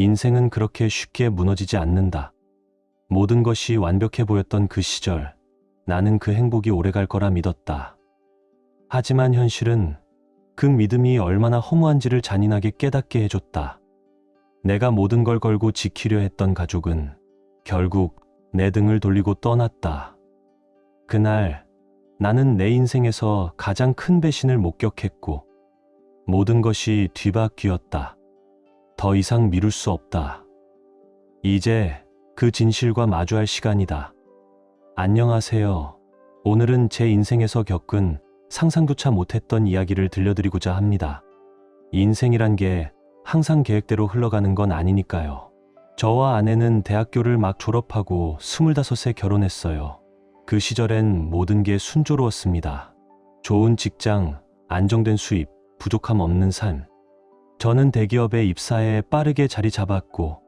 인생은 그렇게 쉽게 무너지지 않는다. 모든 것이 완벽해 보였던 그 시절, 나는 그 행복이 오래갈 거라 믿었다. 하지만 현실은 그 믿음이 얼마나 허무한지를 잔인하게 깨닫게 해줬다. 내가 모든 걸 걸고 지키려 했던 가족은 결국 내 등을 돌리고 떠났다. 그날 나는 내 인생에서 가장 큰 배신을 목격했고 모든 것이 뒤바뀌었다. 더 이상 미룰 수 없다. 이제 그 진실과 마주할 시간이다. 안녕하세요. 오늘은 제 인생에서 겪은 상상조차 못했던 이야기를 들려드리고자 합니다. 인생이란 게 항상 계획대로 흘러가는 건 아니니까요. 저와 아내는 대학교를 막 졸업하고 25세 결혼했어요. 그 시절엔 모든 게 순조로웠습니다. 좋은 직장, 안정된 수입, 부족함 없는 삶. 저는 대기업에 입사해 빠르게 자리 잡았고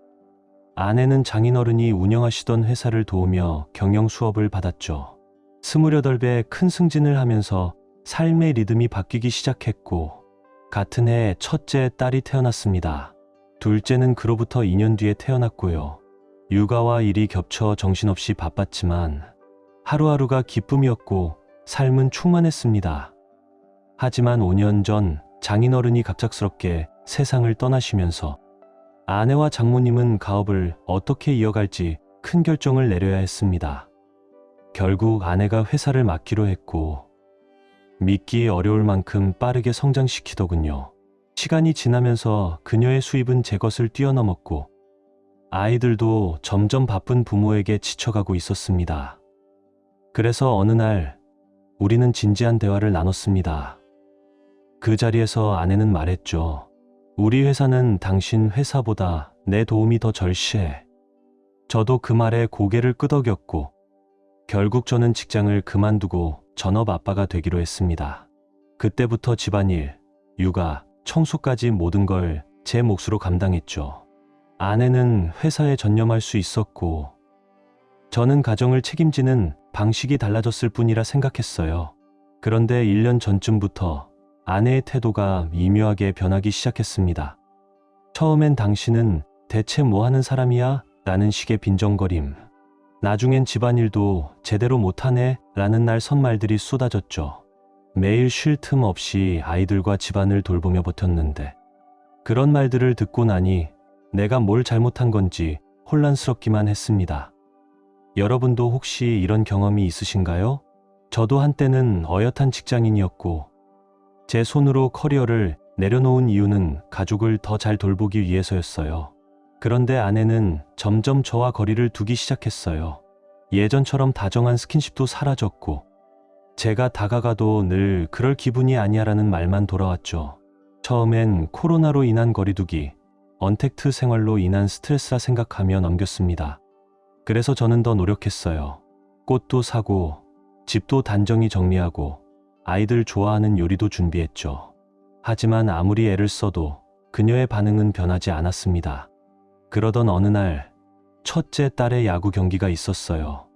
아내는 장인어른이 운영하시던 회사를 도우며 경영 수업을 받았죠. 28배 큰 승진을 하면서 삶의 리듬이 바뀌기 시작했고 같은 해 첫째 딸이 태어났습니다. 둘째는 그로부터 2년 뒤에 태어났고요. 육아와 일이 겹쳐 정신없이 바빴지만 하루하루가 기쁨이었고 삶은 충만했습니다. 하지만 5년 전 장인어른이 갑작스럽게 세상을 떠나시면서 아내와 장모님은 가업을 어떻게 이어갈지 큰 결정을 내려야 했습니다. 결국 아내가 회사를 맡기로 했고 믿기 어려울 만큼 빠르게 성장시키더군요. 시간이 지나면서 그녀의 수입은 제 것을 뛰어넘었고 아이들도 점점 바쁜 부모에게 지쳐가고 있었습니다. 그래서 어느 날 우리는 진지한 대화를 나눴습니다. 그 자리에서 아내는 말했죠. 우리 회사는 당신 회사보다 내 도움이 더 절실해. 저도 그 말에 고개를 끄덕였고 결국 저는 직장을 그만두고 전업 아빠가 되기로 했습니다. 그때부터 집안일, 육아, 청소까지 모든 걸 제 몫으로 감당했죠. 아내는 회사에 전념할 수 있었고 저는 가정을 책임지는 방식이 달라졌을 뿐이라 생각했어요. 그런데 1년 전쯤부터 아내의 태도가 미묘하게 변하기 시작했습니다. 처음엔 당신은 대체 뭐 하는 사람이야? 라는 식의 빈정거림. 나중엔 집안일도 제대로 못하네? 라는 날 선말들이 쏟아졌죠. 매일 쉴 틈 없이 아이들과 집안을 돌보며 버텼는데 그런 말들을 듣고 나니 내가 뭘 잘못한 건지 혼란스럽기만 했습니다. 여러분도 혹시 이런 경험이 있으신가요? 저도 한때는 어엿한 직장인이었고 제 손으로 커리어를 내려놓은 이유는 가족을 더 잘 돌보기 위해서였어요. 그런데 아내는 점점 저와 거리를 두기 시작했어요. 예전처럼 다정한 스킨십도 사라졌고 제가 다가가도 늘 그럴 기분이 아니야라는 말만 돌아왔죠. 처음엔 코로나로 인한 거리두기, 언택트 생활로 인한 스트레스라 생각하며 넘겼습니다. 그래서 저는 더 노력했어요. 꽃도 사고 집도 단정히 정리하고 아이들 좋아하는 요리도 준비했죠. 하지만 아무리 애를 써도 그녀의 반응은 변하지 않았습니다. 그러던 어느 날 첫째 딸의 야구 경기가 있었어요.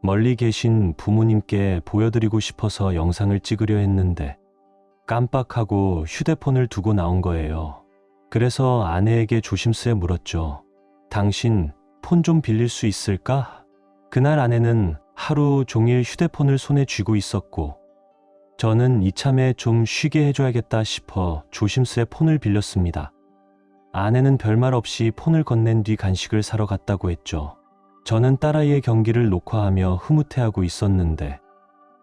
멀리 계신 부모님께 보여드리고 싶어서 영상을 찍으려 했는데 깜빡하고 휴대폰을 두고 나온 거예요. 그래서 아내에게 조심스레 물었죠. 당신 폰 좀 빌릴 수 있을까? 그날 아내는 하루 종일 휴대폰을 손에 쥐고 있었고 저는 이참에 좀 쉬게 해줘야겠다 싶어 조심스레 폰을 빌렸습니다. 아내는 별말 없이 폰을 건넨 뒤 간식을 사러 갔다고 했죠. 저는 딸아이의 경기를 녹화하며 흐뭇해하고 있었는데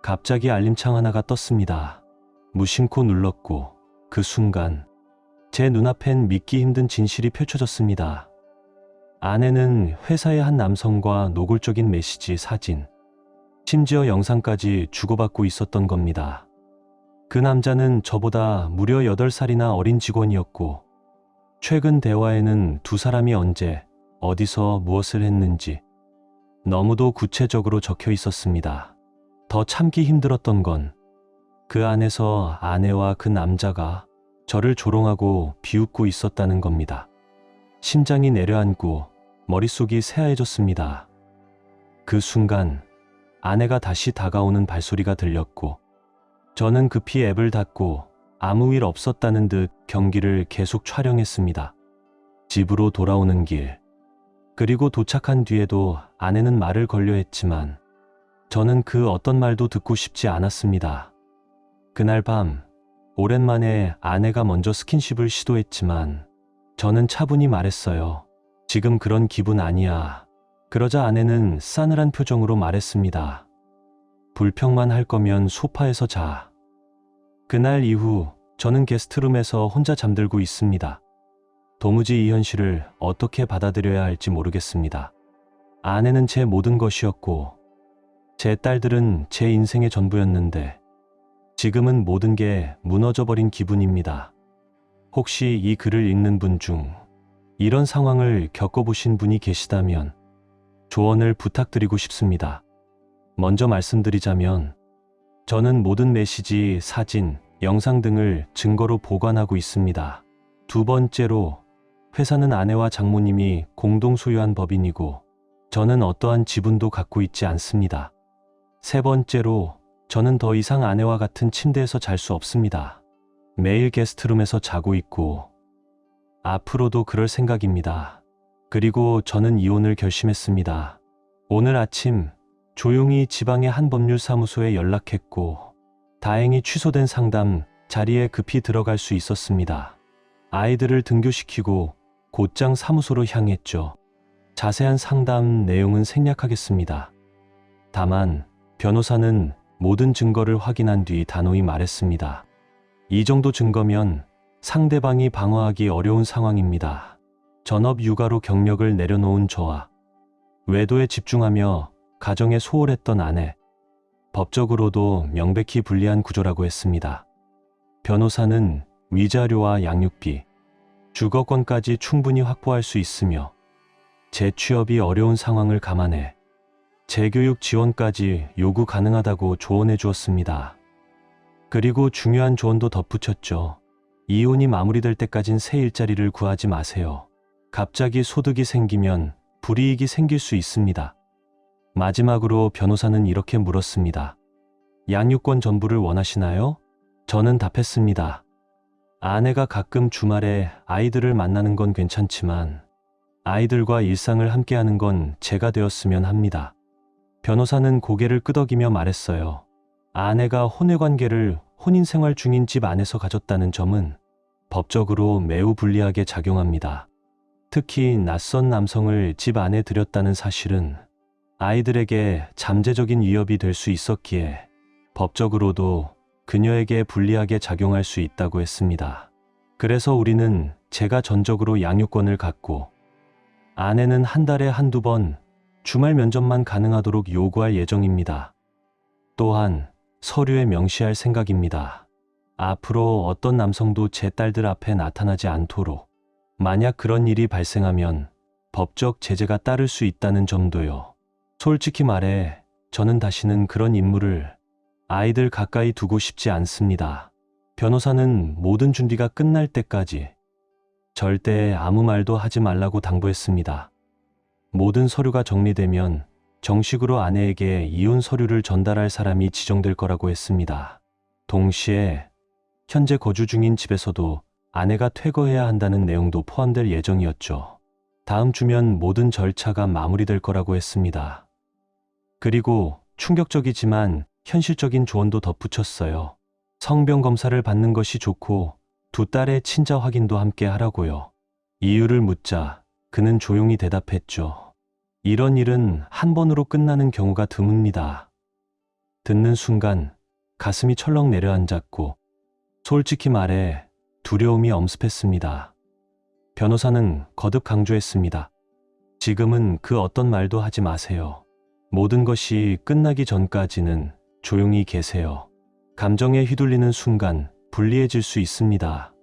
갑자기 알림창 하나가 떴습니다. 무심코 눌렀고 그 순간 제 눈앞엔 믿기 힘든 진실이 펼쳐졌습니다. 아내는 회사의 한 남성과 노골적인 메시지, 사진, 심지어 영상까지 주고받고 있었던 겁니다. 그 남자는 저보다 무려 8살이나 어린 직원이었고 최근 대화에는 두 사람이 언제, 어디서 무엇을 했는지 너무도 구체적으로 적혀 있었습니다. 더 참기 힘들었던 건 그 안에서 아내와 그 남자가 저를 조롱하고 비웃고 있었다는 겁니다. 심장이 내려앉고 머릿속이 새하얘졌습니다. 그 순간 아내가 다시 다가오는 발소리가 들렸고 저는 급히 앱을 닫고 아무 일 없었다는 듯 경기를 계속 촬영했습니다. 집으로 돌아오는 길, 그리고 도착한 뒤에도 아내는 말을 걸려 했지만 저는 그 어떤 말도 듣고 싶지 않았습니다. 그날 밤 오랜만에 아내가 먼저 스킨십을 시도했지만 저는 차분히 말했어요. 지금 그런 기분 아니야. 그러자 아내는 싸늘한 표정으로 말했습니다. 불평만 할 거면 소파에서 자. 그날 이후 저는 게스트룸에서 혼자 잠들고 있습니다. 도무지 이 현실을 어떻게 받아들여야 할지 모르겠습니다. 아내는 제 모든 것이었고 제 딸들은 제 인생의 전부였는데 지금은 모든 게 무너져버린 기분입니다. 혹시 이 글을 읽는 분 중 이런 상황을 겪어보신 분이 계시다면 조언을 부탁드리고 싶습니다. 먼저 말씀드리자면 저는 모든 메시지, 사진, 영상 등을 증거로 보관하고 있습니다. 두 번째로 회사는 아내와 장모님이 공동 소유한 법인이고 저는 어떠한 지분도 갖고 있지 않습니다. 세 번째로 저는 더 이상 아내와 같은 침대에서 잘 수 없습니다. 매일 게스트룸에서 자고 있고 앞으로도 그럴 생각입니다. 그리고 저는 이혼을 결심했습니다. 오늘 아침 조용히 지방의 한 법률사무소에 연락했고 다행히 취소된 상담 자리에 급히 들어갈 수 있었습니다. 아이들을 등교시키고 곧장 사무소로 향했죠. 자세한 상담 내용은 생략하겠습니다. 다만 변호사는 모든 증거를 확인한 뒤 단호히 말했습니다. 이 정도 증거면 상대방이 방어하기 어려운 상황입니다. 전업 육아로 경력을 내려놓은 저와 외도에 집중하며 가정에 소홀했던 아내, 법적으로도 명백히 불리한 구조라고 했습니다. 변호사는 위자료와 양육비, 주거권까지 충분히 확보할 수 있으며 재취업이 어려운 상황을 감안해 재교육 지원까지 요구 가능하다고 조언해 주었습니다. 그리고 중요한 조언도 덧붙였죠. 이혼이 마무리될 때까진 새 일자리를 구하지 마세요. 갑자기 소득이 생기면 불이익이 생길 수 있습니다. 마지막으로 변호사는 이렇게 물었습니다. 양육권 전부를 원하시나요? 저는 답했습니다. 아내가 가끔 주말에 아이들을 만나는 건 괜찮지만 아이들과 일상을 함께하는 건 제가 되었으면 합니다. 변호사는 고개를 끄덕이며 말했어요. 아내가 혼외관계를 혼인생활 중인 집 안에서 가졌다는 점은 법적으로 매우 불리하게 작용합니다. 특히 낯선 남성을 집 안에 들였다는 사실은 아이들에게 잠재적인 위협이 될 수 있었기에 법적으로도 그녀에게 불리하게 작용할 수 있다고 했습니다. 그래서 우리는 제가 전적으로 양육권을 갖고 아내는 한 달에 한두 번 주말 면접만 가능하도록 요구할 예정입니다. 또한 서류에 명시할 생각입니다. 앞으로 어떤 남성도 제 딸들 앞에 나타나지 않도록 만약 그런 일이 발생하면 법적 제재가 따를 수 있다는 점도요. 솔직히 말해 저는 다시는 그런 인물을 아이들 가까이 두고 싶지 않습니다. 변호사는 모든 준비가 끝날 때까지 절대 아무 말도 하지 말라고 당부했습니다. 모든 서류가 정리되면 정식으로 아내에게 이혼 서류를 전달할 사람이 지정될 거라고 했습니다. 동시에 현재 거주 중인 집에서도 아내가 퇴거해야 한다는 내용도 포함될 예정이었죠. 다음 주면 모든 절차가 마무리될 거라고 했습니다. 그리고 충격적이지만 현실적인 조언도 덧붙였어요. 성병 검사를 받는 것이 좋고 두 딸의 친자 확인도 함께 하라고요. 이유를 묻자 그는 조용히 대답했죠. 이런 일은 한 번으로 끝나는 경우가 드뭅니다. 듣는 순간 가슴이 철렁 내려앉았고 솔직히 말해 두려움이 엄습했습니다. 변호사는 거듭 강조했습니다. 지금은 그 어떤 말도 하지 마세요. 모든 것이 끝나기 전까지는 조용히 계세요. 감정에 휘둘리는 순간 불리해질 수 있습니다.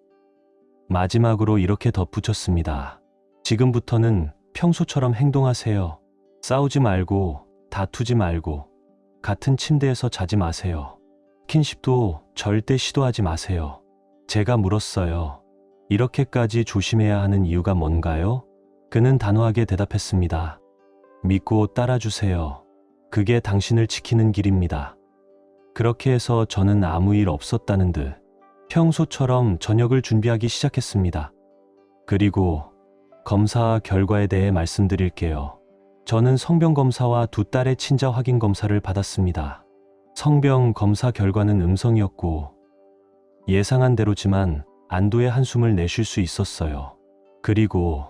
마지막으로 이렇게 덧붙였습니다. 지금부터는 평소처럼 행동하세요. 싸우지 말고 다투지 말고 같은 침대에서 자지 마세요. 스킨십도 절대 시도하지 마세요. 제가 물었어요. 이렇게까지 조심해야 하는 이유가 뭔가요? 그는 단호하게 대답했습니다. 믿고 따라주세요. 그게 당신을 지키는 길입니다. 그렇게 해서 저는 아무 일 없었다는 듯 평소처럼 저녁을 준비하기 시작했습니다. 그리고 검사 결과에 대해 말씀드릴게요. 저는 성병 검사와 두 딸의 친자 확인 검사를 받았습니다. 성병 검사 결과는 음성이었고 예상한 대로지만 안도의 한숨을 내쉴 수 있었어요. 그리고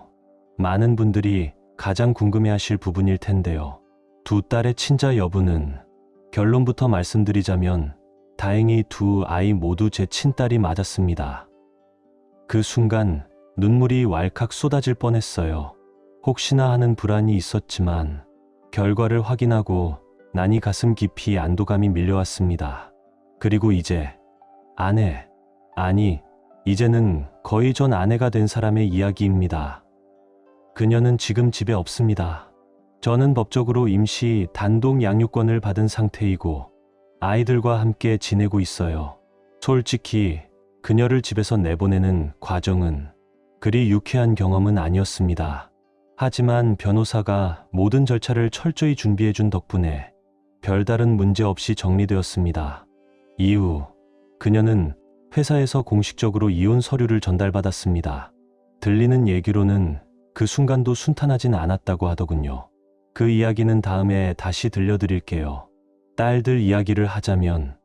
많은 분들이 가장 궁금해하실 부분일 텐데요. 두 딸의 친자 여부는 결론부터 말씀드리자면 다행히 두 아이 모두 제 친딸이 맞았습니다. 그 순간 눈물이 왈칵 쏟아질 뻔했어요. 혹시나 하는 불안이 있었지만 결과를 확인하고 나니 가슴 깊이 안도감이 밀려왔습니다. 그리고 이제 이제는 거의 전 아내가 된 사람의 이야기입니다. 그녀는 지금 집에 없습니다. 저는 법적으로 임시 단독 양육권을 받은 상태이고 아이들과 함께 지내고 있어요. 솔직히 그녀를 집에서 내보내는 과정은 그리 유쾌한 경험은 아니었습니다. 하지만 변호사가 모든 절차를 철저히 준비해준 덕분에 별다른 문제 없이 정리되었습니다. 이후 그녀는 회사에서 공식적으로 이혼 서류를 전달받았습니다. 들리는 얘기로는 그 순간도 순탄하진 않았다고 하더군요. 그 이야기는 다음에 다시 들려드릴게요. 딸들 이야기를 하자면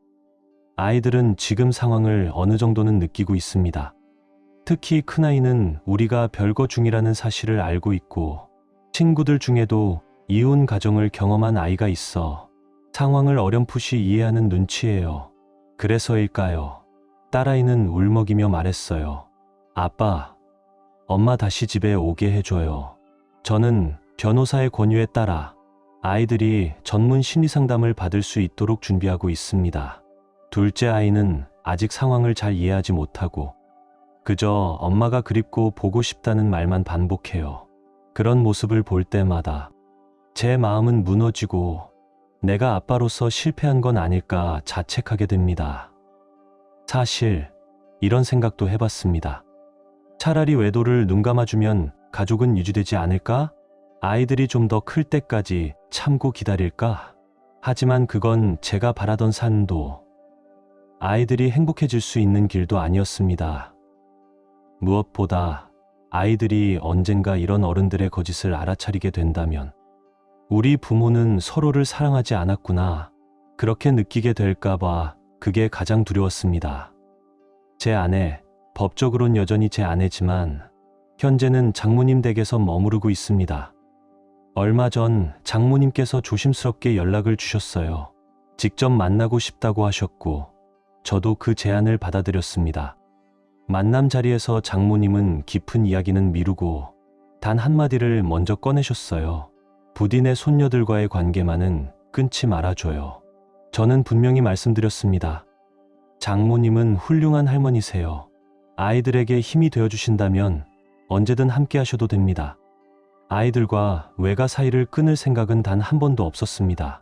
아이들은 지금 상황을 어느 정도는 느끼고 있습니다. 특히 큰아이는 우리가 별거 중이라는 사실을 알고 있고 친구들 중에도 이혼 가정을 경험한 아이가 있어 상황을 어렴풋이 이해하는 눈치예요. 그래서일까요? 딸아이는 울먹이며 말했어요. 아빠, 엄마 다시 집에 오게 해줘요. 저는 변호사의 권유에 따라 아이들이 전문 심리상담을 받을 수 있도록 준비하고 있습니다. 둘째 아이는 아직 상황을 잘 이해하지 못하고 그저 엄마가 그립고 보고 싶다는 말만 반복해요. 그런 모습을 볼 때마다 제 마음은 무너지고 내가 아빠로서 실패한 건 아닐까 자책하게 됩니다. 사실 이런 생각도 해봤습니다. 차라리 외도를 눈 감아주면 가족은 유지되지 않을까? 아이들이 좀 더 클 때까지 참고 기다릴까? 하지만 그건 제가 바라던 삶도 아이들이 행복해질 수 있는 길도 아니었습니다. 무엇보다 아이들이 언젠가 이런 어른들의 거짓을 알아차리게 된다면 우리 부모는 서로를 사랑하지 않았구나 그렇게 느끼게 될까봐 그게 가장 두려웠습니다. 제 아내, 법적으론 여전히 제 아내지만 현재는 장모님 댁에서 머무르고 있습니다. 얼마 전 장모님께서 조심스럽게 연락을 주셨어요. 직접 만나고 싶다고 하셨고 저도 그 제안을 받아들였습니다. 만남 자리에서 장모님은 깊은 이야기는 미루고 단 한마디를 먼저 꺼내셨어요. 부디 내 손녀들과의 관계만은 끊지 말아줘요. 저는 분명히 말씀드렸습니다. 장모님은 훌륭한 할머니세요. 아이들에게 힘이 되어주신다면 언제든 함께 하셔도 됩니다. 아이들과 외가 사이를 끊을 생각은 단 한 번도 없었습니다.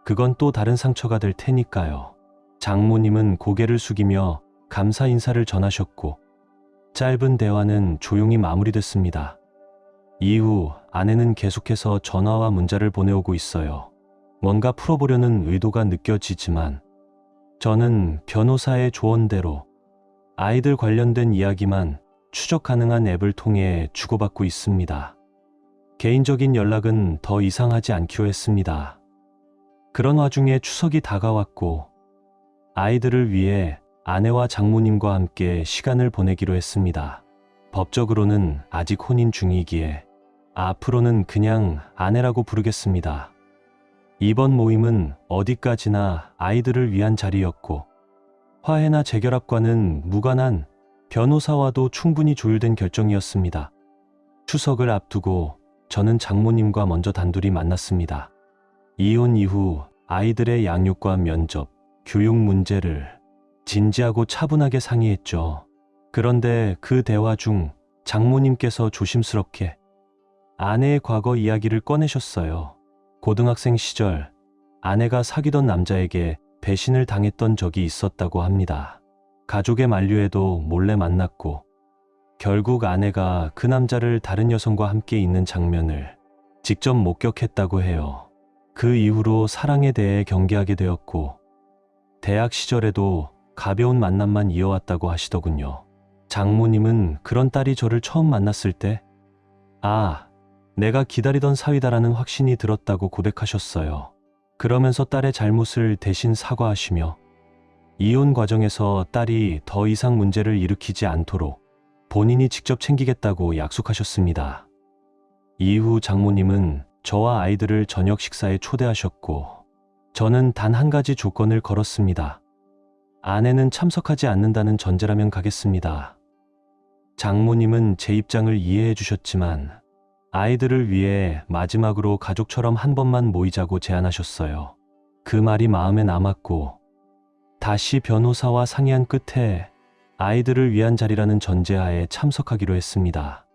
그건 또 다른 상처가 될 테니까요. 장모님은 고개를 숙이며 감사 인사를 전하셨고 짧은 대화는 조용히 마무리됐습니다. 이후 아내는 계속해서 전화와 문자를 보내오고 있어요. 뭔가 풀어보려는 의도가 느껴지지만 저는 변호사의 조언대로 아이들 관련된 이야기만 추적 가능한 앱을 통해 주고받고 있습니다. 개인적인 연락은 더 이상 하지 않기로 했습니다. 그런 와중에 추석이 다가왔고 아이들을 위해 아내와 장모님과 함께 시간을 보내기로 했습니다. 법적으로는 아직 혼인 중이기에 앞으로는 그냥 아내라고 부르겠습니다. 이번 모임은 어디까지나 아이들을 위한 자리였고 화해나 재결합과는 무관한 변호사와도 충분히 조율된 결정이었습니다. 추석을 앞두고 저는 장모님과 먼저 단둘이 만났습니다. 이혼 이후 아이들의 양육과 면접, 교육 문제를 진지하고 차분하게 상의했죠. 그런데 그 대화 중 장모님께서 조심스럽게 아내의 과거 이야기를 꺼내셨어요. 고등학생 시절 아내가 사귀던 남자에게 배신을 당했던 적이 있었다고 합니다. 가족의 만류에도 몰래 만났고 결국 아내가 그 남자를 다른 여성과 함께 있는 장면을 직접 목격했다고 해요. 그 이후로 사랑에 대해 경계하게 되었고 대학 시절에도 가벼운 만남만 이어왔다고 하시더군요. 장모님은 그런 딸이 저를 처음 만났을 때 아, 내가 기다리던 사위다라는 확신이 들었다고 고백하셨어요. 그러면서 딸의 잘못을 대신 사과하시며 이혼 과정에서 딸이 더 이상 문제를 일으키지 않도록 본인이 직접 챙기겠다고 약속하셨습니다. 이후 장모님은 저와 아이들을 저녁 식사에 초대하셨고 저는 단 한 가지 조건을 걸었습니다. 아내는 참석하지 않는다는 전제라면 가겠습니다. 장모님은 제 입장을 이해해 주셨지만 아이들을 위해 마지막으로 가족처럼 한 번만 모이자고 제안하셨어요. 그 말이 마음에 남았고 다시 변호사와 상의한 끝에 아이들을 위한 자리라는 전제하에 참석하기로 했습니다.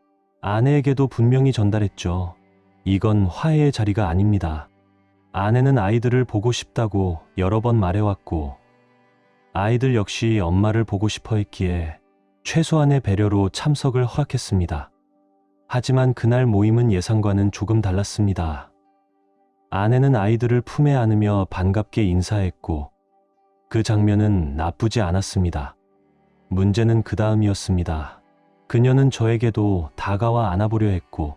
아내에게도 분명히 전달했죠. 이건 화해의 자리가 아닙니다. 아내는 아이들을 보고 싶다고 여러 번 말해왔고 아이들 역시 엄마를 보고 싶어 했기에 최소한의 배려로 참석을 허락했습니다. 하지만 그날 모임은 예상과는 조금 달랐습니다. 아내는 아이들을 품에 안으며 반갑게 인사했고 그 장면은 나쁘지 않았습니다. 문제는 그 다음이었습니다. 그녀는 저에게도 다가와 안아보려 했고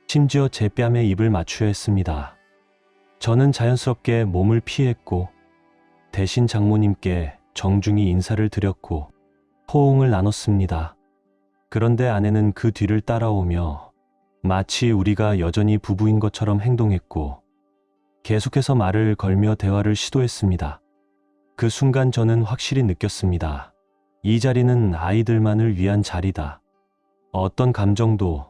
심지어 제 뺨에 입을 맞추려 했습니다. 저는 자연스럽게 몸을 피했고 대신 장모님께 정중히 인사를 드렸고 호응을 나눴습니다. 그런데 아내는 그 뒤를 따라오며 마치 우리가 여전히 부부인 것처럼 행동했고 계속해서 말을 걸며 대화를 시도했습니다. 그 순간 저는 확실히 느꼈습니다. 이 자리는 아이들만을 위한 자리다. 어떤 감정도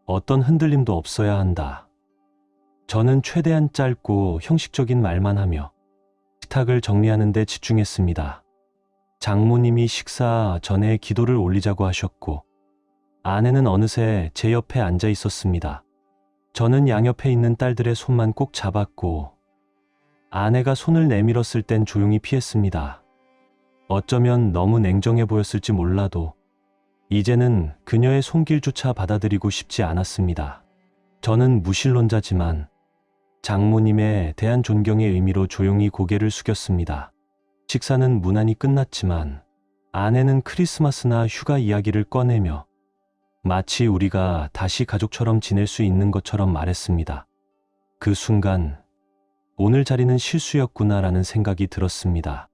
어떤 흔들림도 없어야 한다. 저는 최대한 짧고 형식적인 말만 하며 식탁을 정리하는 데 집중했습니다. 장모님이 식사 전에 기도를 올리자고 하셨고 아내는 어느새 제 옆에 앉아 있었습니다. 저는 양옆에 있는 딸들의 손만 꼭 잡았고 아내가 손을 내밀었을 땐 조용히 피했습니다. 어쩌면 너무 냉정해 보였을지 몰라도 이제는 그녀의 손길조차 받아들이고 싶지 않았습니다. 저는 무신론자지만 장모님에 대한 존경의 의미로 조용히 고개를 숙였습니다. 식사는 무난히 끝났지만 아내는 크리스마스나 휴가 이야기를 꺼내며 마치 우리가 다시 가족처럼 지낼 수 있는 것처럼 말했습니다. 그 순간 오늘 자리는 실수였구나라는 생각이 들었습니다.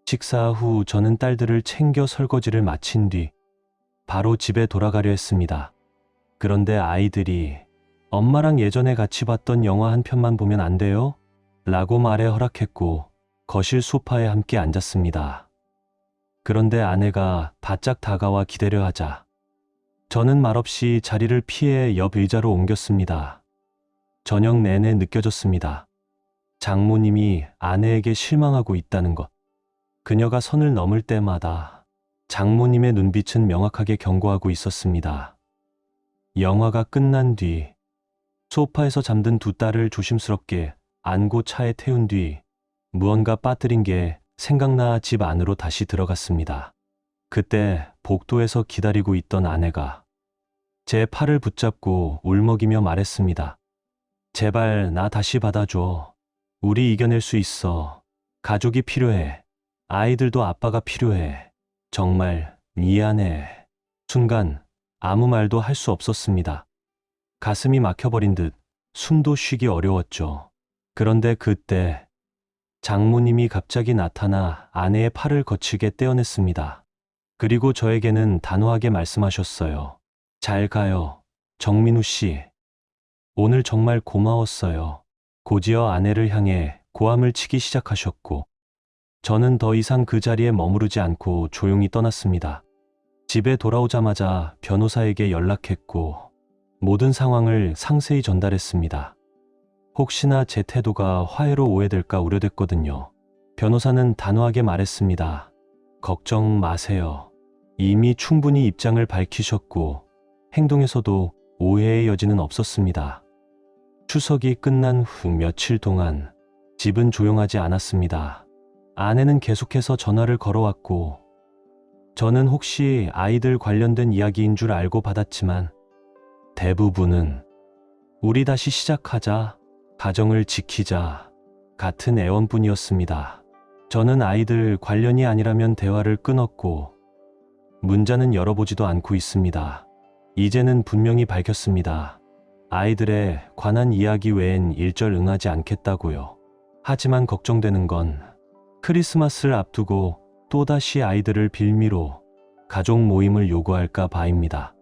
식사 후 저는 딸들을 챙겨 설거지를 마친 뒤 바로 집에 돌아가려 했습니다. 그런데 아이들이 엄마랑 예전에 같이 봤던 영화 한 편만 보면 안 돼요? 라고 말해 허락했고 거실 소파에 함께 앉았습니다. 그런데 아내가 바짝 다가와 기대려 하자 저는 말없이 자리를 피해 옆 의자로 옮겼습니다. 저녁 내내 느껴졌습니다. 장모님이 아내에게 실망하고 있다는 것. 그녀가 선을 넘을 때마다 장모님의 눈빛은 명확하게 경고하고 있었습니다. 영화가 끝난 뒤 소파에서 잠든 두 딸을 조심스럽게 안고 차에 태운 뒤 무언가 빠뜨린 게 생각나 집 안으로 다시 들어갔습니다. 그때 복도에서 기다리고 있던 아내가 제 팔을 붙잡고 울먹이며 말했습니다. 제발 나 다시 받아줘. 우리 이겨낼 수 있어. 가족이 필요해. 아이들도 아빠가 필요해. 정말 미안해. 순간 아무 말도 할 수 없었습니다. 가슴이 막혀버린 듯 숨도 쉬기 어려웠죠. 그런데 그때 장모님이 갑자기 나타나 아내의 팔을 거칠게 떼어냈습니다. 그리고 저에게는 단호하게 말씀하셨어요. 잘 가요, 정민우 씨. 오늘 정말 고마웠어요. 곧이어 아내를 향해 고함을 치기 시작하셨고 저는 더 이상 그 자리에 머무르지 않고 조용히 떠났습니다. 집에 돌아오자마자 변호사에게 연락했고 모든 상황을 상세히 전달했습니다. 혹시나 제 태도가 화해로 오해될까 우려됐거든요. 변호사는 단호하게 말했습니다. 걱정 마세요. 이미 충분히 입장을 밝히셨고 행동에서도 오해의 여지는 없었습니다. 추석이 끝난 후 며칠 동안 집은 조용하지 않았습니다. 아내는 계속해서 전화를 걸어왔고 저는 혹시 아이들 관련된 이야기인 줄 알고 받았지만 대부분은 우리 다시 시작하자, 가정을 지키자 같은 애원뿐이었습니다. 저는 아이들 관련이 아니라면 대화를 끊었고 문자는 열어보지도 않고 있습니다. 이제는 분명히 밝혔습니다. 아이들에 관한 이야기 외엔 일절 응하지 않겠다고요. 하지만 걱정되는 건 크리스마스를 앞두고 또다시 아이들을 빌미로 가족 모임을 요구할까 봐입니다.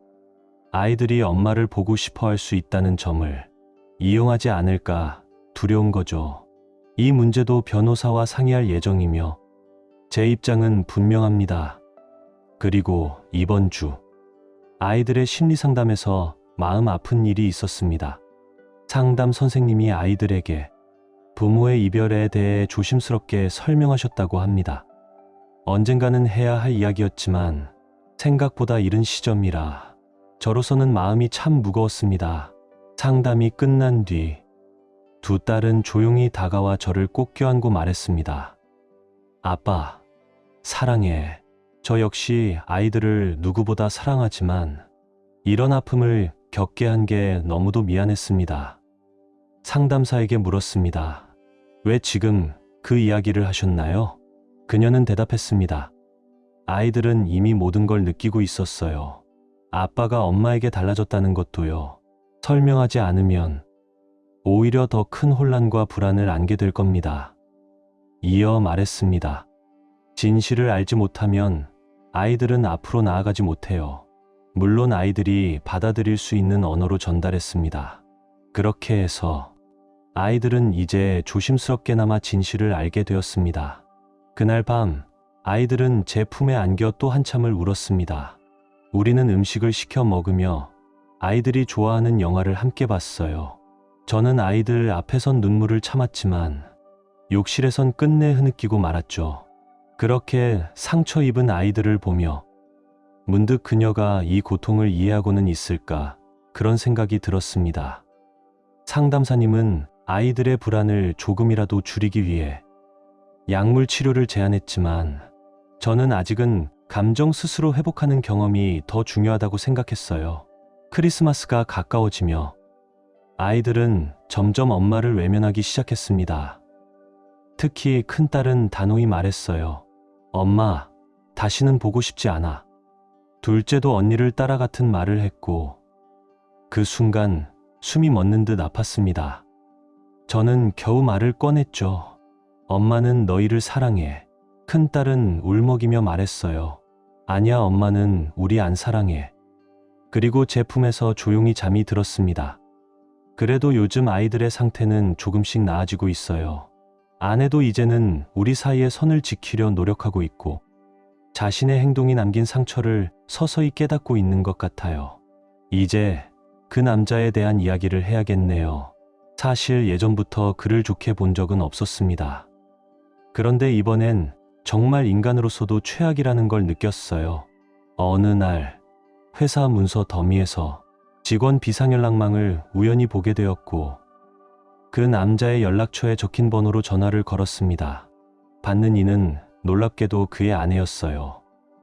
아이들이 엄마를 보고 싶어 할 수 있다는 점을 이용하지 않을까 두려운 거죠. 이 문제도 변호사와 상의할 예정이며 제 입장은 분명합니다. 그리고 이번 주 아이들의 심리 상담에서 마음 아픈 일이 있었습니다. 상담 선생님이 아이들에게 부모의 이별에 대해 조심스럽게 설명하셨다고 합니다. 언젠가는 해야 할 이야기였지만 생각보다 이른 시점이라 저로서는 마음이 참 무거웠습니다. 상담이 끝난 뒤 두 딸은 조용히 다가와 저를 꼭 껴안고 말했습니다. 아빠, 사랑해. 저 역시 아이들을 누구보다 사랑하지만 이런 아픔을 겪게 한 게 너무도 미안했습니다. 상담사에게 물었습니다. 왜 지금 그 이야기를 하셨나요? 그녀는 대답했습니다. 아이들은 이미 모든 걸 느끼고 있었어요. 아빠가 엄마에게 달라졌다는 것도요. 설명하지 않으면 오히려 더 큰 혼란과 불안을 안게 될 겁니다. 이어 말했습니다. 진실을 알지 못하면 아이들은 앞으로 나아가지 못해요. 물론 아이들이 받아들일 수 있는 언어로 전달했습니다. 그렇게 해서 아이들은 이제 조심스럽게나마 진실을 알게 되었습니다. 그날 밤 아이들은 제 품에 안겨 또 한참을 울었습니다. 우리는 음식을 시켜 먹으며 아이들이 좋아하는 영화를 함께 봤어요. 저는 아이들 앞에선 눈물을 참았지만 욕실에선 끝내 흐느끼고 말았죠. 그렇게 상처 입은 아이들을 보며 문득 그녀가 이 고통을 이해하고는 있을까 그런 생각이 들었습니다. 상담사님은 아이들의 불안을 조금이라도 줄이기 위해 약물 치료를 제안했지만 저는 아직은 감정 스스로 회복하는 경험이 더 중요하다고 생각했어요. 크리스마스가 가까워지며 아이들은 점점 엄마를 외면하기 시작했습니다. 특히 큰딸은 단호히 말했어요. 엄마, 다시는 보고 싶지 않아. 둘째도 언니를 따라 같은 말을 했고 그 순간 숨이 멎는 듯 아팠습니다. 저는 겨우 말을 꺼냈죠. 엄마는 너희를 사랑해. 큰딸은 울먹이며 말했어요. 아니야, 엄마는 우리 안 사랑해. 그리고 제 품에서 조용히 잠이 들었습니다. 그래도 요즘 아이들의 상태는 조금씩 나아지고 있어요. 아내도 이제는 우리 사이의 선을 지키려 노력하고 있고 자신의 행동이 남긴 상처를 서서히 깨닫고 있는 것 같아요. 이제 그 남자에 대한 이야기를 해야겠네요. 사실 예전부터 그를 좋게 본 적은 없었습니다. 그런데 이번엔 정말 인간으로서도 최악이라는 걸 느꼈어요. 어느 날 회사 문서 더미에서 직원 비상연락망을 우연히 보게 되었고 그 남자의 연락처에 적힌 번호로 전화를 걸었습니다. 받는 이는 놀랍게도 그의 아내였어요.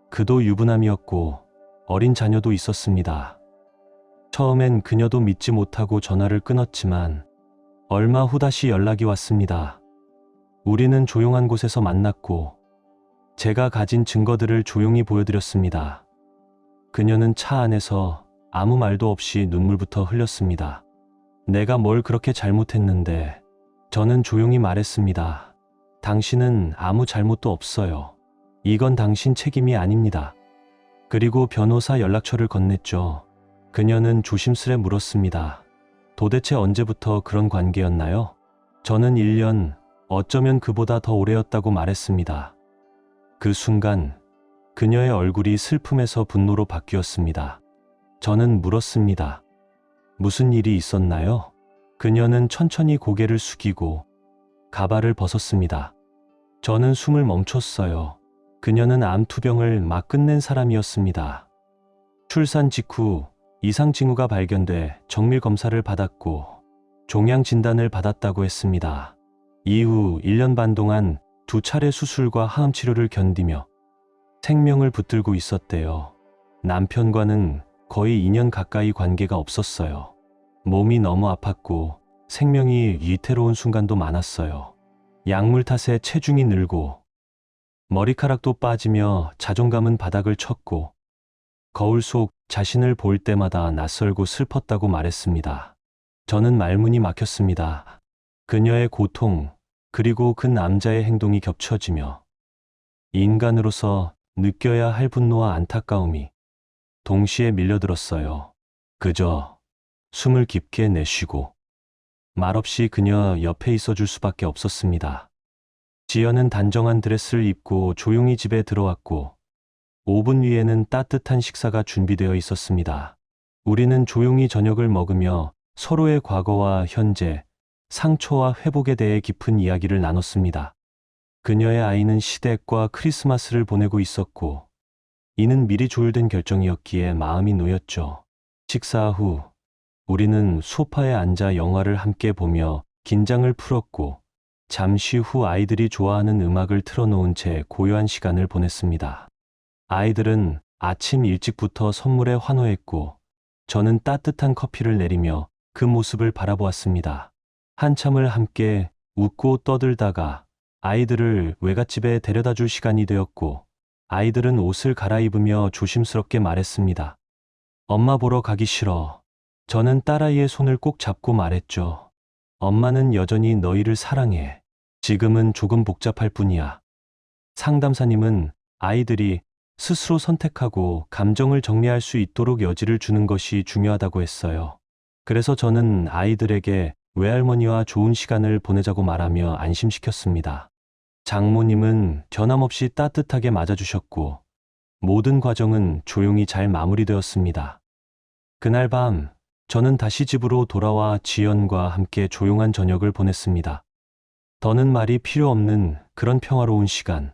그도 유부남이었고 어린 자녀도 있었습니다. 처음엔 그녀도 믿지 못하고 전화를 끊었지만 얼마 후 다시 연락이 왔습니다. 우리는 조용한 곳에서 만났고 제가 가진 증거들을 조용히 보여드렸습니다. 그녀는 차 안에서 아무 말도 없이 눈물부터 흘렸습니다. 내가 뭘 그렇게 잘못했는데? 저는 조용히 말했습니다. 당신은 아무 잘못도 없어요. 이건 당신 책임이 아닙니다. 그리고 변호사 연락처를 건넸죠. 그녀는 조심스레 물었습니다. 도대체 언제부터 그런 관계였나요? 저는 1년, 어쩌면 그보다 더 오래였다고 말했습니다. 그 순간 그녀의 얼굴이 슬픔에서 분노로 바뀌었습니다. 저는 물었습니다. 무슨 일이 있었나요? 그녀는 천천히 고개를 숙이고 가발을 벗었습니다. 저는 숨을 멈췄어요. 그녀는 암투병을 막 끝낸 사람이었습니다. 출산 직후 이상 징후가 발견돼 정밀 검사를 받았고 종양 진단을 받았다고 했습니다. 이후 1년 반 동안 2차례 수술과 항암 치료를 견디며 생명을 붙들고 있었대요. 남편과는 거의 2년 가까이 관계가 없었어요. 몸이 너무 아팠고 생명이 위태로운 순간도 많았어요. 약물 탓에 체중이 늘고 머리카락도 빠지며 자존감은 바닥을 쳤고 거울 속 자신을 볼 때마다 낯설고 슬펐다고 말했습니다. 저는 말문이 막혔습니다. 그녀의 고통, 그리고 그 남자의 행동이 겹쳐지며 인간으로서 느껴야 할 분노와 안타까움이 동시에 밀려들었어요. 그저 숨을 깊게 내쉬고 말없이 그녀 옆에 있어줄 수밖에 없었습니다. 지연은 단정한 드레스를 입고 조용히 집에 들어왔고 5분 뒤에는 따뜻한 식사가 준비되어 있었습니다. 우리는 조용히 저녁을 먹으며 서로의 과거와 현재, 상처와 회복에 대해 깊은 이야기를 나눴습니다. 그녀의 아이는 시댁과 크리스마스를 보내고 있었고 이는 미리 조율된 결정이었기에 마음이 놓였죠. 식사 후 우리는 소파에 앉아 영화를 함께 보며 긴장을 풀었고 잠시 후 아이들이 좋아하는 음악을 틀어놓은 채 고요한 시간을 보냈습니다. 아이들은 아침 일찍부터 선물에 환호했고 저는 따뜻한 커피를 내리며 그 모습을 바라보았습니다. 한참을 함께 웃고 떠들다가 아이들을 외갓집에 데려다 줄 시간이 되었고 아이들은 옷을 갈아입으며 조심스럽게 말했습니다. 엄마 보러 가기 싫어. 저는 딸아이의 손을 꼭 잡고 말했죠. 엄마는 여전히 너희를 사랑해. 지금은 조금 복잡할 뿐이야. 상담사님은 아이들이 스스로 선택하고 감정을 정리할 수 있도록 여지를 주는 것이 중요하다고 했어요. 그래서 저는 아이들에게 외할머니와 좋은 시간을 보내자고 말하며 안심시켰습니다. 장모님은 변함없이 따뜻하게 맞아주셨고 모든 과정은 조용히 잘 마무리되었습니다. 그날 밤 저는 다시 집으로 돌아와 지연과 함께 조용한 저녁을 보냈습니다. 더는 말이 필요 없는 그런 평화로운 시간.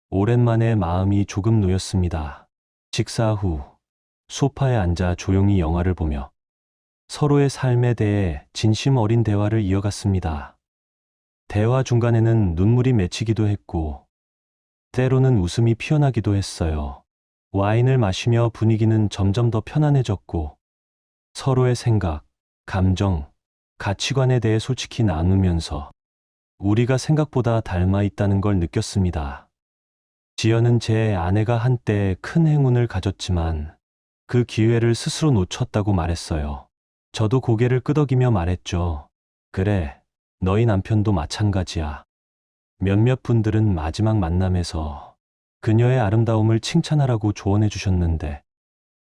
오랜만에 마음이 조금 놓였습니다. 식사 후 소파에 앉아 조용히 영화를 보며 서로의 삶에 대해 진심 어린 대화를 이어갔습니다. 대화 중간에는 눈물이 맺히기도 했고 때로는 웃음이 피어나기도 했어요. 와인을 마시며 분위기는 점점 더 편안해졌고 서로의 생각, 감정, 가치관에 대해 솔직히 나누면서 우리가 생각보다 닮아 있다는 걸 느꼈습니다. 지연은 제 아내가 한때 큰 행운을 가졌지만 그 기회를 스스로 놓쳤다고 말했어요. 저도 고개를 끄덕이며 말했죠. 그래, 너희 남편도 마찬가지야. 몇몇 분들은 마지막 만남에서 그녀의 아름다움을 칭찬하라고 조언해 주셨는데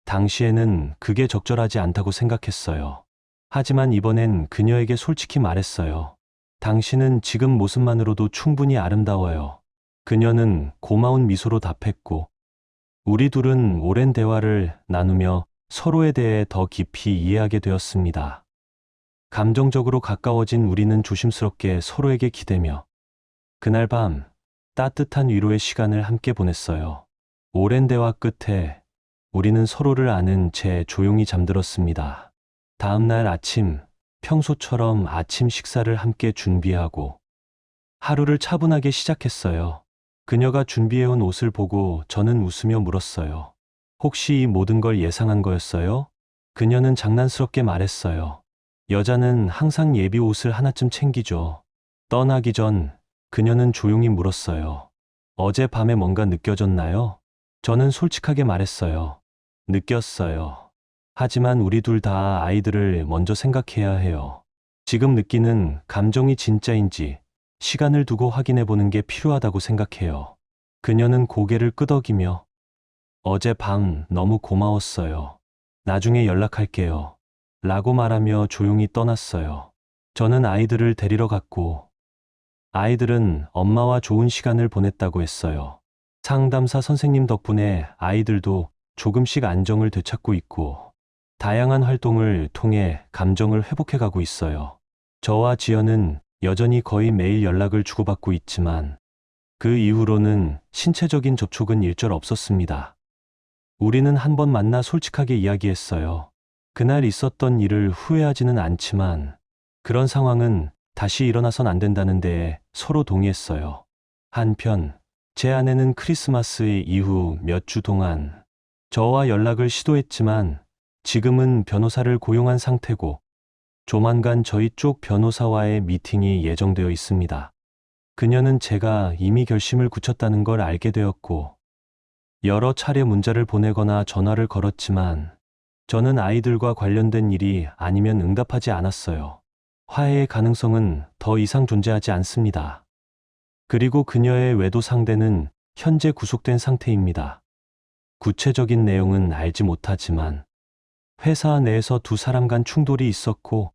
당시에는 그게 적절하지 않다고 생각했어요. 하지만 이번엔 그녀에게 솔직히 말했어요. 당신은 지금 모습만으로도 충분히 아름다워요. 그녀는 고마운 미소로 답했고 우리 둘은 오랜 대화를 나누며 서로에 대해 더 깊이 이해하게 되었습니다. 감정적으로 가까워진 우리는 조심스럽게 서로에게 기대며 그날 밤 따뜻한 위로의 시간을 함께 보냈어요. 오랜 대화 끝에 우리는 서로를 아는 채 조용히 잠들었습니다. 다음 날 아침, 평소처럼 아침 식사를 함께 준비하고 하루를 차분하게 시작했어요. 그녀가 준비해온 옷을 보고 저는 웃으며 물었어요. 혹시 이 모든 걸 예상한 거였어요? 그녀는 장난스럽게 말했어요. 여자는 항상 예비 옷을 하나쯤 챙기죠. 떠나기 전 그녀는 조용히 물었어요. 어젯밤에 뭔가 느껴졌나요? 저는 솔직하게 말했어요. 느꼈어요. 하지만 우리 둘 다 아이들을 먼저 생각해야 해요. 지금 느끼는 감정이 진짜인지 시간을 두고 확인해 보는 게 필요하다고 생각해요. 그녀는 고개를 끄덕이며 어젯밤 너무 고마웠어요. 나중에 연락할게요. 라고 말하며 조용히 떠났어요. 저는 아이들을 데리러 갔고 아이들은 엄마와 좋은 시간을 보냈다고 했어요. 상담사 선생님 덕분에 아이들도 조금씩 안정을 되찾고 있고 다양한 활동을 통해 감정을 회복해가고 있어요. 저와 지연은 여전히 거의 매일 연락을 주고받고 있지만 그 이후로는 신체적인 접촉은 일절 없었습니다. 우리는 한 번 만나 솔직하게 이야기했어요. 그날 있었던 일을 후회하지는 않지만 그런 상황은 다시 일어나선 안 된다는 데에 서로 동의했어요. 한편 제 아내는 크리스마스 이후 몇 주 동안 저와 연락을 시도했지만 지금은 변호사를 고용한 상태고 조만간 저희 쪽 변호사와의 미팅이 예정되어 있습니다. 그녀는 제가 이미 결심을 굳혔다는 걸 알게 되었고 여러 차례 문자를 보내거나 전화를 걸었지만 저는 아이들과 관련된 일이 아니면 응답하지 않았어요. 화해의 가능성은 더 이상 존재하지 않습니다. 그리고 그녀의 외도 상대는 현재 구속된 상태입니다. 구체적인 내용은 알지 못하지만 회사 내에서 두 사람 간 충돌이 있었고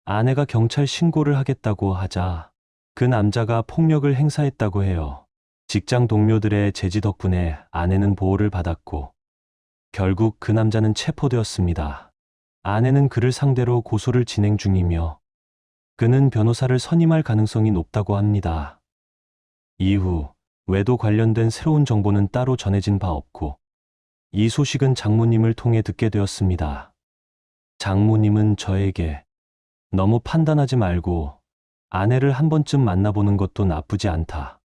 아내가 경찰 신고를 하겠다고 하자 그 남자가 폭력을 행사했다고 해요. 직장 동료들의 제지 덕분에 아내는 보호를 받았고 결국 그 남자는 체포되었습니다. 아내는 그를 상대로 고소를 진행 중이며 그는 변호사를 선임할 가능성이 높다고 합니다. 이후 외도 관련된 새로운 정보는 따로 전해진 바 없고 이 소식은 장모님을 통해 듣게 되었습니다. 장모님은 저에게 너무 판단하지 말고 아내를 한 번쯤 만나보는 것도 나쁘지 않다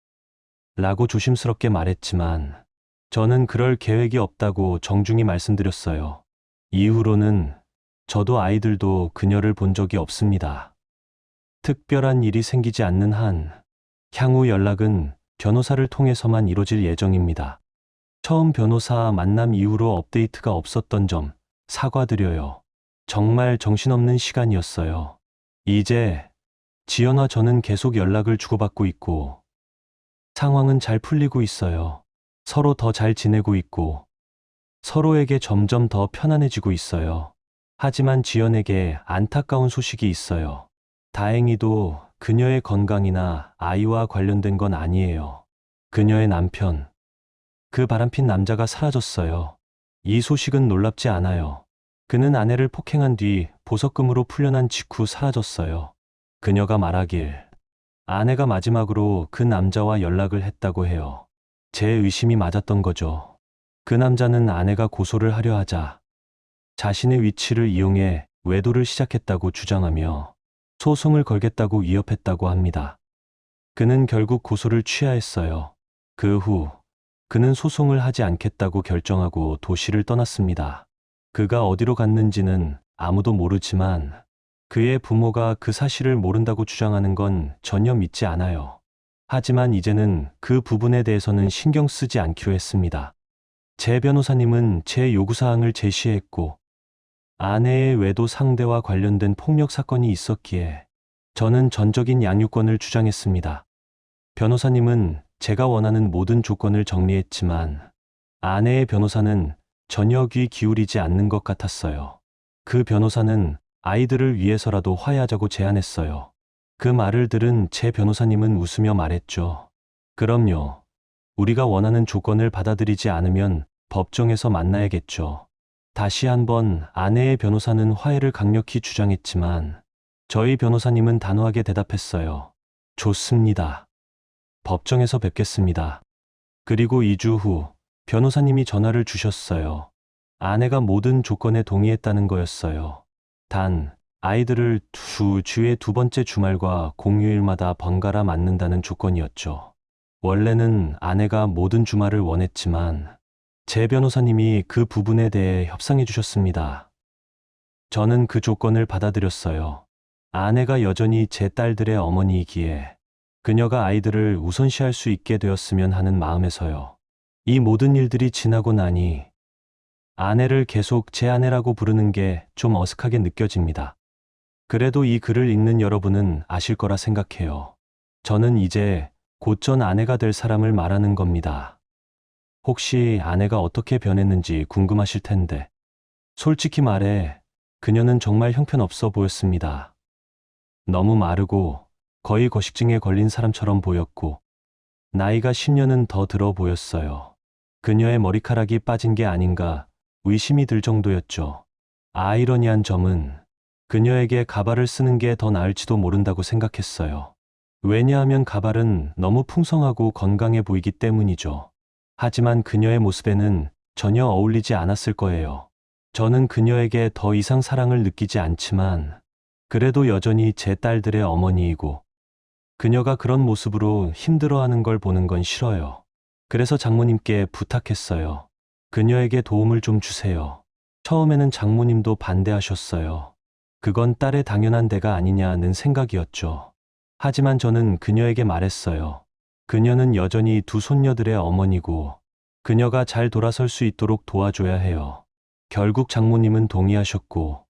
라고 조심스럽게 말했지만 저는 그럴 계획이 없다고 정중히 말씀드렸어요. 이후로는 저도 아이들도 그녀를 본 적이 없습니다. 특별한 일이 생기지 않는 한 향후 연락은 변호사를 통해서만 이뤄질 예정입니다. 처음 변호사 만남 이후로 업데이트가 없었던 점 사과드려요. 정말 정신없는 시간이었어요. 이제 지연과 저는 계속 연락을 주고받고 있고 상황은 잘 풀리고 있어요. 서로 더 잘 지내고 있고 서로에게 점점 더 편안해지고 있어요. 하지만 지연에게 안타까운 소식이 있어요. 다행히도 그녀의 건강이나 아이와 관련된 건 아니에요. 그녀의 남편, 그 바람핀 남자가 사라졌어요. 이 소식은 놀랍지 않아요. 그는 아내를 폭행한 뒤 보석금으로 풀려난 직후 사라졌어요. 그녀가 말하길 아내가 마지막으로 그 남자와 연락을 했다고 해요. 제 의심이 맞았던 거죠. 그 남자는 아내가 고소를 하려 하자 자신의 위치를 이용해 외도를 시작했다고 주장하며 소송을 걸겠다고 위협했다고 합니다. 그는 결국 고소를 취하했어요. 그 후 그는 소송을 하지 않겠다고 결정하고 도시를 떠났습니다. 그가 어디로 갔는지는 아무도 모르지만 그의 부모가 그 사실을 모른다고 주장하는 건 전혀 믿지 않아요. 하지만 이제는 그 부분에 대해서는 신경 쓰지 않기로 했습니다. 제 변호사님은 제 요구사항을 제시했고 아내의 외도 상대와 관련된 폭력 사건이 있었기에 저는 전적인 양육권을 주장했습니다. 변호사님은 제가 원하는 모든 조건을 정리했지만 아내의 변호사는 전혀 귀 기울이지 않는 것 같았어요. 그 변호사는 아이들을 위해서라도 화해하자고 제안했어요. 그 말을 들은 제 변호사님은 웃으며 말했죠. 그럼요. 우리가 원하는 조건을 받아들이지 않으면 법정에서 만나야겠죠. 다시 한번 아내의 변호사는 화해를 강력히 주장했지만 저희 변호사님은 단호하게 대답했어요. 좋습니다. 법정에서 뵙겠습니다. 그리고 2주 후 변호사님이 전화를 주셨어요. 아내가 모든 조건에 동의했다는 거였어요. 단 아이들을 2주에 두 번째 주말과 공휴일마다 번갈아 맞는다는 조건이었죠. 원래는 아내가 모든 주말을 원했지만 제 변호사님이 그 부분에 대해 협상해 주셨습니다. 저는 그 조건을 받아들였어요. 아내가 여전히 제 딸들의 어머니이기에 그녀가 아이들을 우선시할 수 있게 되었으면 하는 마음에서요. 이 모든 일들이 지나고 나니 아내를 계속 제 아내라고 부르는 게 좀 어색하게 느껴집니다. 그래도 이 글을 읽는 여러분은 아실 거라 생각해요. 저는 이제 곧 전 아내가 될 사람을 말하는 겁니다. 혹시 아내가 어떻게 변했는지 궁금하실 텐데 솔직히 말해 그녀는 정말 형편없어 보였습니다. 너무 마르고 거의 거식증에 걸린 사람처럼 보였고 나이가 10년은 더 들어 보였어요. 그녀의 머리카락이 빠진 게 아닌가 의심이 들 정도였죠. 아이러니한 점은 그녀에게 가발을 쓰는 게 더 나을지도 모른다고 생각했어요. 왜냐하면 가발은 너무 풍성하고 건강해 보이기 때문이죠. 하지만 그녀의 모습에는 전혀 어울리지 않았을 거예요. 저는 그녀에게 더 이상 사랑을 느끼지 않지만 그래도 여전히 제 딸들의 어머니이고 그녀가 그런 모습으로 힘들어하는 걸 보는 건 싫어요. 그래서 장모님께 부탁했어요. 그녀에게 도움을 좀 주세요. 처음에는 장모님도 반대하셨어요. 그건 딸의 당연한 대가 아니냐는 생각이었죠. 하지만 저는 그녀에게 말했어요. 그녀는 여전히 두 손녀들의 어머니고 그녀가 잘 돌아설 수 있도록 도와줘야 해요. 결국 장모님은 동의하셨고,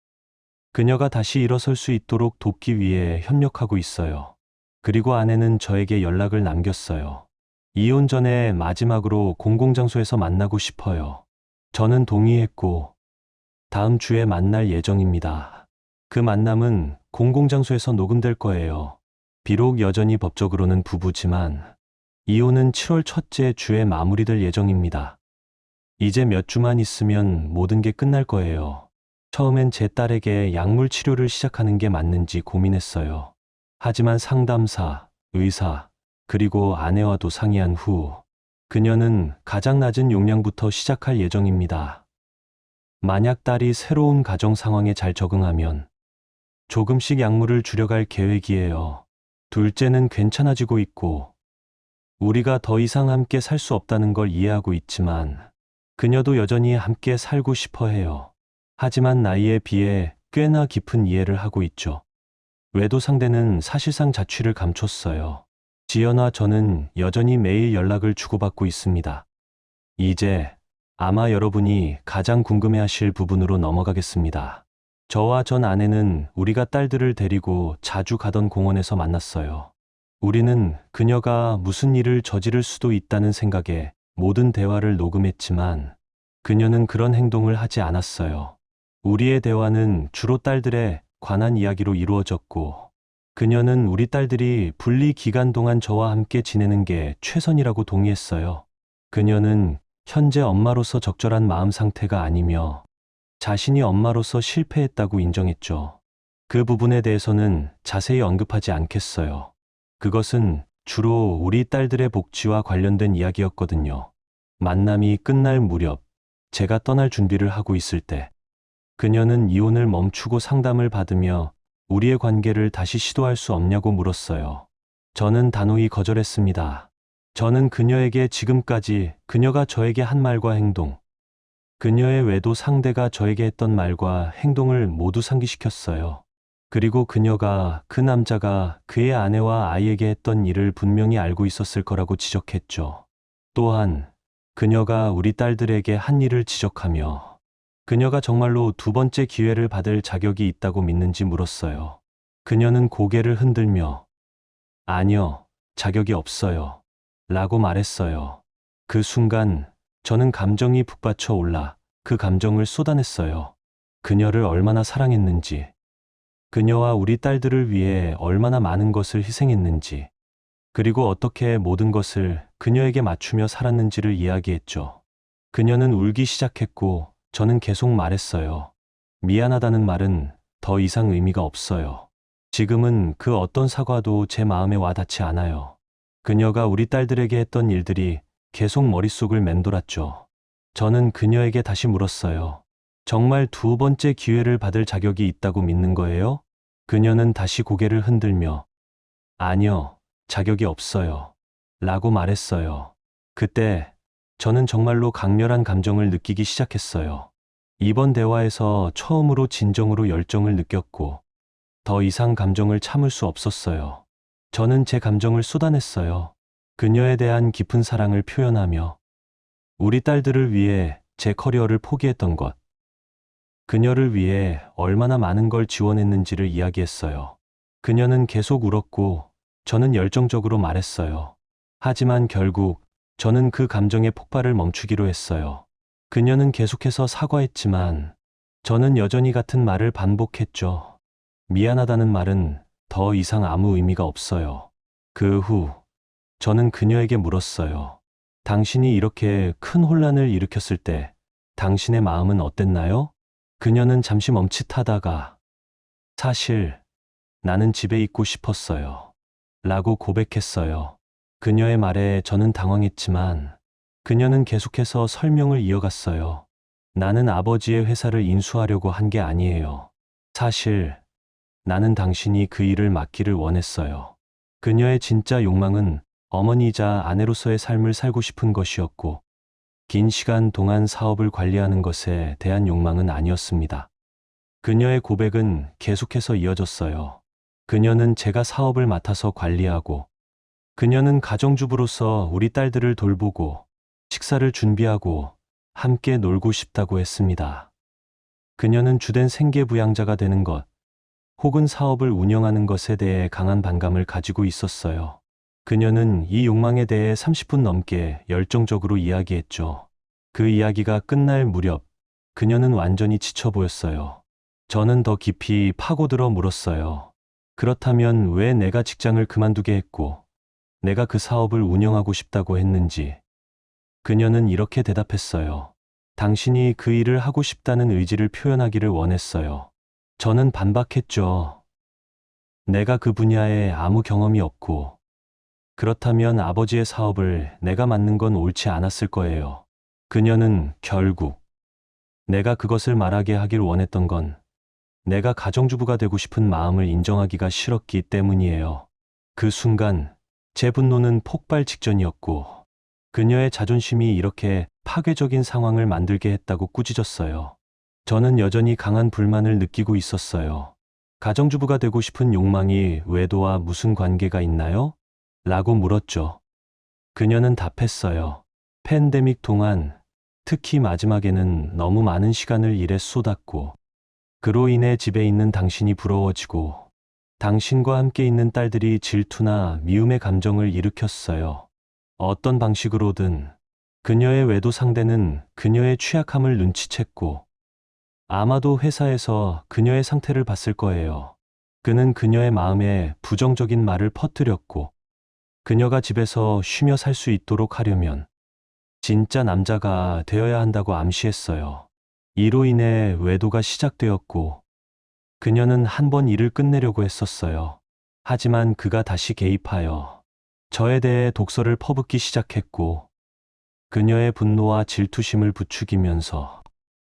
그녀가 다시 일어설 수 있도록 돕기 위해 협력하고 있어요. 그리고 아내는 저에게 연락을 남겼어요. 이혼 전에 마지막으로 공공장소에서 만나고 싶어요. 저는 동의했고, 다음 주에 만날 예정입니다. 그 만남은 공공장소에서 녹음될 거예요. 비록 여전히 법적으로는 부부지만, 이혼은 7월 첫째 주에 마무리될 예정입니다. 이제 몇 주만 있으면 모든 게 끝날 거예요. 처음엔 제 딸에게 약물 치료를 시작하는 게 맞는지 고민했어요. 하지만 상담사, 의사, 그리고 아내와도 상의한 후, 그녀는 가장 낮은 용량부터 시작할 예정입니다. 만약 딸이 새로운 가정 상황에 잘 적응하면 조금씩 약물을 줄여갈 계획이에요. 둘째는 괜찮아지고 있고, 우리가 더 이상 함께 살 수 없다는 걸 이해하고 있지만, 그녀도 여전히 함께 살고 싶어 해요. 하지만 나이에 비해 꽤나 깊은 이해를 하고 있죠. 외도 상대는 사실상 자취를 감췄어요. 지연과 저는 여전히 매일 연락을 주고받고 있습니다. 이제 아마 여러분이 가장 궁금해하실 부분으로 넘어가겠습니다. 저와 전 아내는 우리가 딸들을 데리고 자주 가던 공원에서 만났어요. 우리는 그녀가 무슨 일을 저지를 수도 있다는 생각에 모든 대화를 녹음했지만 그녀는 그런 행동을 하지 않았어요. 우리의 대화는 주로 딸들에 관한 이야기로 이루어졌고 그녀는 우리 딸들이 분리 기간 동안 저와 함께 지내는 게 최선이라고 동의했어요. 그녀는 현재 엄마로서 적절한 마음 상태가 아니며 자신이 엄마로서 실패했다고 인정했죠. 그 부분에 대해서는 자세히 언급하지 않겠어요. 그것은 주로 우리 딸들의 복지와 관련된 이야기였거든요. 만남이 끝날 무렵, 제가 떠날 준비를 하고 있을 때, 그녀는 이혼을 멈추고 상담을 받으며 우리의 관계를 다시 시도할 수 없냐고 물었어요. 저는 단호히 거절했습니다. 저는 그녀에게 지금까지 그녀가 저에게 한 말과 행동, 그녀의 외도 상대가 저에게 했던 말과 행동을 모두 상기시켰어요. 그리고 그녀가 그 남자가 그의 아내와 아이에게 했던 일을 분명히 알고 있었을 거라고 지적했죠. 또한 그녀가 우리 딸들에게 한 일을 지적하며 그녀가 정말로 두 번째 기회를 받을 자격이 있다고 믿는지 물었어요. 그녀는 고개를 흔들며 아니요, 자격이 없어요. 라고 말했어요. 그 순간 저는 감정이 북받쳐 올라 그 감정을 쏟아냈어요. 그녀를 얼마나 사랑했는지, 그녀와 우리 딸들을 위해 얼마나 많은 것을 희생했는지, 그리고 어떻게 모든 것을 그녀에게 맞추며 살았는지를 이야기했죠. 그녀는 울기 시작했고 저는 계속 말했어요. 미안하다는 말은 더 이상 의미가 없어요. 지금은 그 어떤 사과도 제 마음에 와 닿지 않아요. 그녀가 우리 딸들에게 했던 일들이 계속 머릿속을 맴돌았죠. 저는 그녀에게 다시 물었어요. 정말 두 번째 기회를 받을 자격이 있다고 믿는 거예요? 그녀는 다시 고개를 흔들며 아니요, 자격이 없어요. 라고 말했어요. 그때 저는 정말로 강렬한 감정을 느끼기 시작했어요. 이번 대화에서 처음으로 진정으로 열정을 느꼈고 더 이상 감정을 참을 수 없었어요. 저는 제 감정을 쏟아냈어요. 그녀에 대한 깊은 사랑을 표현하며 우리 딸들을 위해 제 커리어를 포기했던 것, 그녀를 위해 얼마나 많은 걸 지원했는지를 이야기했어요. 그녀는 계속 울었고 저는 열정적으로 말했어요. 하지만 결국 저는 그 감정의 폭발을 멈추기로 했어요. 그녀는 계속해서 사과했지만 저는 여전히 같은 말을 반복했죠. 미안하다는 말은 더 이상 아무 의미가 없어요. 그 후 저는 그녀에게 물었어요. 당신이 이렇게 큰 혼란을 일으켰을 때 당신의 마음은 어땠나요? 그녀는 잠시 멈칫하다가 사실 나는 집에 있고 싶었어요. 라고 고백했어요. 그녀의 말에 저는 당황했지만 그녀는 계속해서 설명을 이어갔어요. 나는 아버지의 회사를 인수하려고 한 게 아니에요. 사실 나는 당신이 그 일을 맡기를 원했어요. 그녀의 진짜 욕망은 어머니이자 아내로서의 삶을 살고 싶은 것이었고 긴 시간 동안 사업을 관리하는 것에 대한 욕망은 아니었습니다. 그녀의 고백은 계속해서 이어졌어요. 그녀는 제가 사업을 맡아서 관리하고 그녀는 가정주부로서 우리 딸들을 돌보고 식사를 준비하고 함께 놀고 싶다고 했습니다. 그녀는 주된 생계부양자가 되는 것, 혹은 사업을 운영하는 것에 대해 강한 반감을 가지고 있었어요. 그녀는 이 욕망에 대해 30분 넘게 열정적으로 이야기했죠. 그 이야기가 끝날 무렵 그녀는 완전히 지쳐 보였어요. 저는 더 깊이 파고들어 물었어요. 그렇다면 왜 내가 직장을 그만두게 했고 내가 그 사업을 운영하고 싶다고 했는지. 그녀는 이렇게 대답했어요. 당신이 그 일을 하고 싶다는 의지를 표현하기를 원했어요. 저는 반박했죠. 내가 그 분야에 아무 경험이 없고, 그렇다면 아버지의 사업을 내가 맡는 건 옳지 않았을 거예요. 그녀는 결국 내가 그것을 말하게 하길 원했던 건 내가 가정주부가 되고 싶은 마음을 인정하기가 싫었기 때문이에요. 그 순간 제 분노는 폭발 직전이었고, 그녀의 자존심이 이렇게 파괴적인 상황을 만들게 했다고 꾸짖었어요. 저는 여전히 강한 불만을 느끼고 있었어요. 가정주부가 되고 싶은 욕망이 외도와 무슨 관계가 있나요? 라고 물었죠. 그녀는 답했어요. 팬데믹 동안, 특히 마지막에는 너무 많은 시간을 일에 쏟았고, 그로 인해 집에 있는 당신이 부러워지고, 당신과 함께 있는 딸들이 질투나 미움의 감정을 일으켰어요. 어떤 방식으로든 그녀의 외도 상대는 그녀의 취약함을 눈치챘고, 아마도 회사에서 그녀의 상태를 봤을 거예요. 그는 그녀의 마음에 부정적인 말을 퍼뜨렸고, 그녀가 집에서 쉬며 살 수 있도록 하려면 진짜 남자가 되어야 한다고 암시했어요. 이로 인해 외도가 시작되었고, 그녀는 한 번 일을 끝내려고 했었어요. 하지만 그가 다시 개입하여 저에 대해 독설을 퍼붓기 시작했고, 그녀의 분노와 질투심을 부추기면서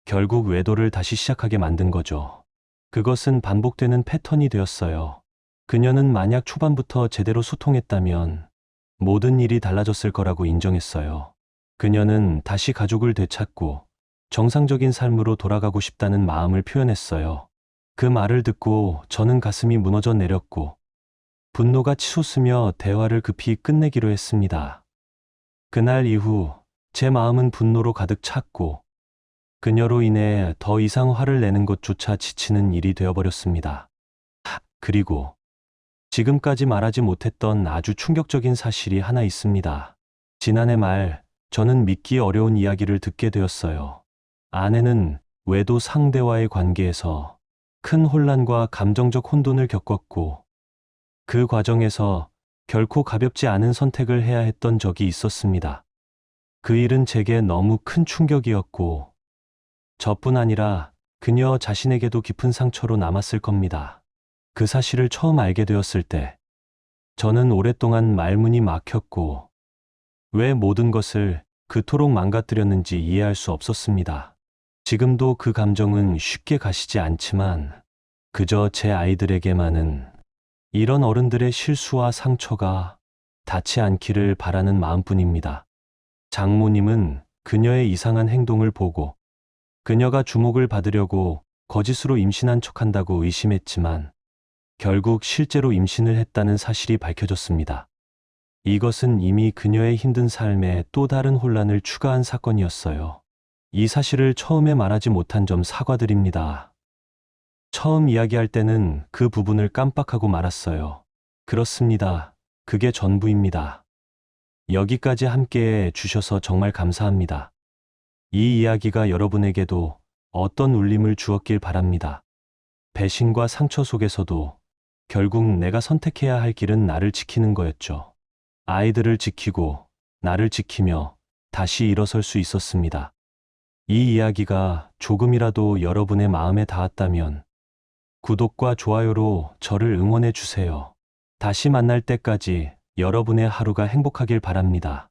결국 외도를 다시 시작하게 만든 거죠. 그것은 반복되는 패턴이 되었어요. 그녀는 만약 초반부터 제대로 소통했다면 모든 일이 달라졌을 거라고 인정했어요. 그녀는 다시 가족을 되찾고 정상적인 삶으로 돌아가고 싶다는 마음을 표현했어요. 그 말을 듣고 저는 가슴이 무너져 내렸고, 분노가 치솟으며 대화를 급히 끝내기로 했습니다. 그날 이후 제 마음은 분노로 가득 찼고, 그녀로 인해 더 이상 화를 내는 것조차 지치는 일이 되어버렸습니다. 그리고 지금까지 말하지 못했던 아주 충격적인 사실이 하나 있습니다. 지난해 말 저는 믿기 어려운 이야기를 듣게 되었어요. 아내는 외도 상대와의 관계에서 큰 혼란과 감정적 혼돈을 겪었고, 그 과정에서 결코 가볍지 않은 선택을 해야 했던 적이 있었습니다. 그 일은 제게 너무 큰 충격이었고, 저뿐 아니라 그녀 자신에게도 깊은 상처로 남았을 겁니다. 그 사실을 처음 알게 되었을 때, 저는 오랫동안 말문이 막혔고, 왜 모든 것을 그토록 망가뜨렸는지 이해할 수 없었습니다. 지금도 그 감정은 쉽게 가시지 않지만, 그저 제 아이들에게만은 이런 어른들의 실수와 상처가 닿지 않기를 바라는 마음뿐입니다. 장모님은 그녀의 이상한 행동을 보고, 그녀가 주목을 받으려고 거짓으로 임신한 척한다고 의심했지만, 결국 실제로 임신을 했다는 사실이 밝혀졌습니다. 이것은 이미 그녀의 힘든 삶에 또 다른 혼란을 추가한 사건이었어요. 이 사실을 처음에 말하지 못한 점 사과드립니다. 처음 이야기할 때는 그 부분을 깜빡하고 말았어요. 그렇습니다. 그게 전부입니다. 여기까지 함께해 주셔서 정말 감사합니다. 이 이야기가 여러분에게도 어떤 울림을 주었길 바랍니다. 배신과 상처 속에서도 결국 내가 선택해야 할 길은 나를 지키는 거였죠. 아이들을 지키고 나를 지키며 다시 일어설 수 있었습니다. 이 이야기가 조금이라도 여러분의 마음에 닿았다면 구독과 좋아요로 저를 응원해 주세요. 다시 만날 때까지 여러분의 하루가 행복하길 바랍니다.